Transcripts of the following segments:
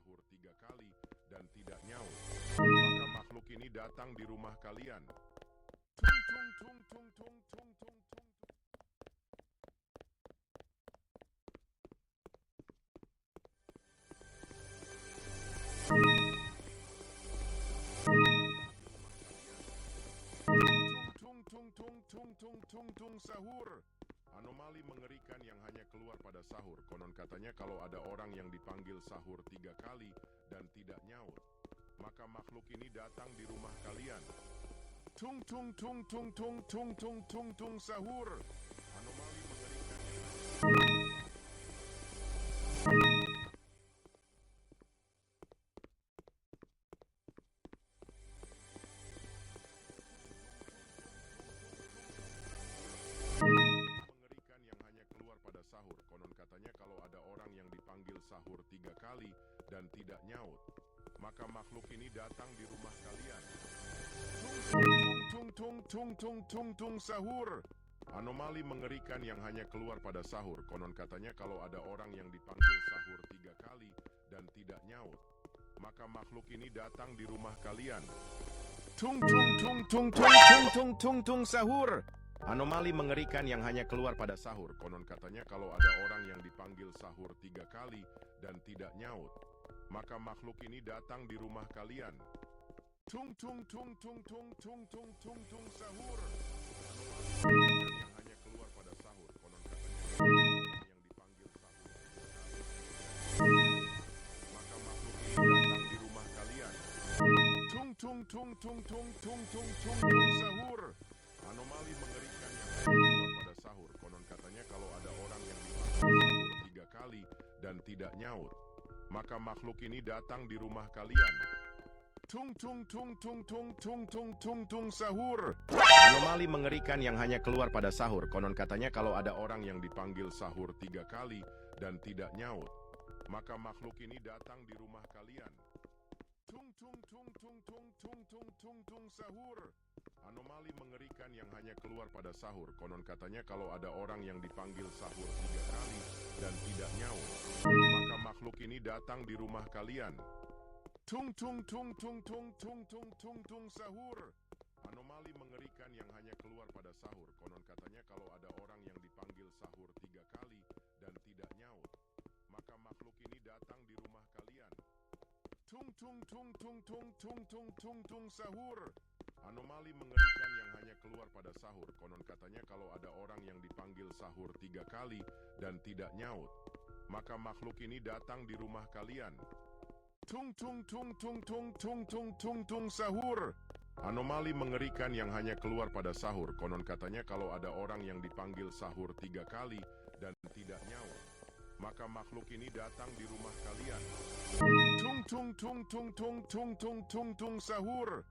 sahur 3 kali dan tidak nyaut, maka makhluk ini datang di rumah kalian. Tung tung tung tung tung tung tung tung. Tung tung tung tung tung tung tung sahur. Anomali mengerikan yang hanya keluar pada sahur. Konon katanya kalau ada orang yang dipanggil sahur 3 kali dan tidak nyaut, maka makhluk ini datang di rumah kalian. Tung tung tung tung tung tung tung tung tung sahur. Anomali mengerikan yang hanya keluar pada sahur. Konon katanya kalau ada orang yang dipanggil sahur 3 kali dan tidak nyaut, maka makhluk ini datang di rumah kalian. Tung tung tung tung tung tung sahur. Anomali mengerikan yang hanya keluar pada sahur. Konon katanya kalau ada orang yang dipanggil sahur 3 kali dan tidak nyaut, maka makhluk ini datang di rumah kalian. Tung tung tung tung tung tung tung tung tung sahur. Anomali mengerikan yang hanya keluar pada sahur. Konon katanya kalau ada orang yang dipanggil sahur 3 kali dan tidak nyaut, maka makhluk ini datang di rumah kalian. Tung tung tung tung tung tung tung tung tung sahur. Yang hanya keluar pada sahur. Konon katanya kalau ada orang yang dipanggil sahur 3 kali, maka makhluk ini datang di rumah kalian. Tung tung tung tung tung tung tung tung tung sahur. Anomali mengerikan yang hanya keluar pada sahur. Konon katanya kalau ada orang yang dipanggil sahur 3 kali dan tidak nyaut, maka makhluk ini datang di rumah kalian. Tung tung tung tung tung tung tung tung tung sahur. Anomali mengerikan yang hanya keluar pada sahur. Konon katanya kalau ada orang yang dipanggil sahur 3 kali dan tidak nyaut, maka makhluk ini datang di rumah kalian. Tung tung tung tung tung tung tung tung tung sahur. Anomali mengerikan yang hanya keluar pada sahur. Konon katanya kalau ada orang yang dipanggil sahur 3 kali dan tidak nyaut, maka makhluk ini datang di rumah kalian. Tung tung tung tung tung tung tung tung tung sahur. Anomali mengerikan yang hanya keluar pada sahur. Konon katanya kalau ada orang yang dipanggil sahur 3 kali dan tidak nyaut, maka makhluk ini datang di rumah kalian. Tung tung tung tung tung tung tung tung tung sahur. Anomali mengerikan yang hanya keluar pada sahur. Konon katanya kalau ada orang yang dipanggil sahur 3 kali dan tidak nyaut, maka makhluk ini datang di rumah kalian. Tung tung tung tung tung tung tung tung tung sahur. Anomali mengerikan yang hanya keluar pada sahur. Konon katanya kalau ada orang yang dipanggil sahur 3 kali dan tidak nyaut, maka makhluk ini datang di rumah kalian. Tung tung tung tung tung tung tung tung tung sahur.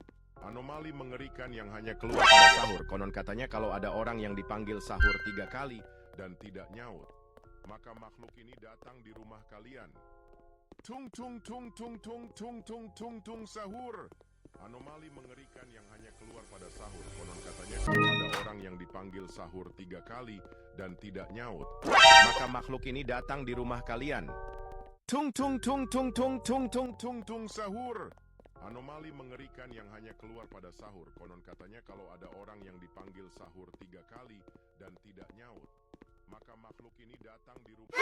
Anomali mengerikan yang hanya keluar pada sahur. Konon katanya kalau ada orang yang dipanggil sahur 3 kali dan tidak nyaut, maka makhluk ini datang di rumah kalian. Tung tung tung tung tung tung tung tung tung sahur. Anomali mengerikan yang hanya keluar pada sahur. Konon katanya kalau ada orang yang dipanggil sahur 3 kali dan tidak nyaut, maka makhluk ini datang di rumah kalian. Tung tung tung tung tung tung tung tung tung sahur. Anomali mengerikan yang hanya keluar pada sahur. Konon katanya kalau ada orang yang dipanggil sahur 3 kali dan tidak nyaut, maka makhluk ini datang di rumah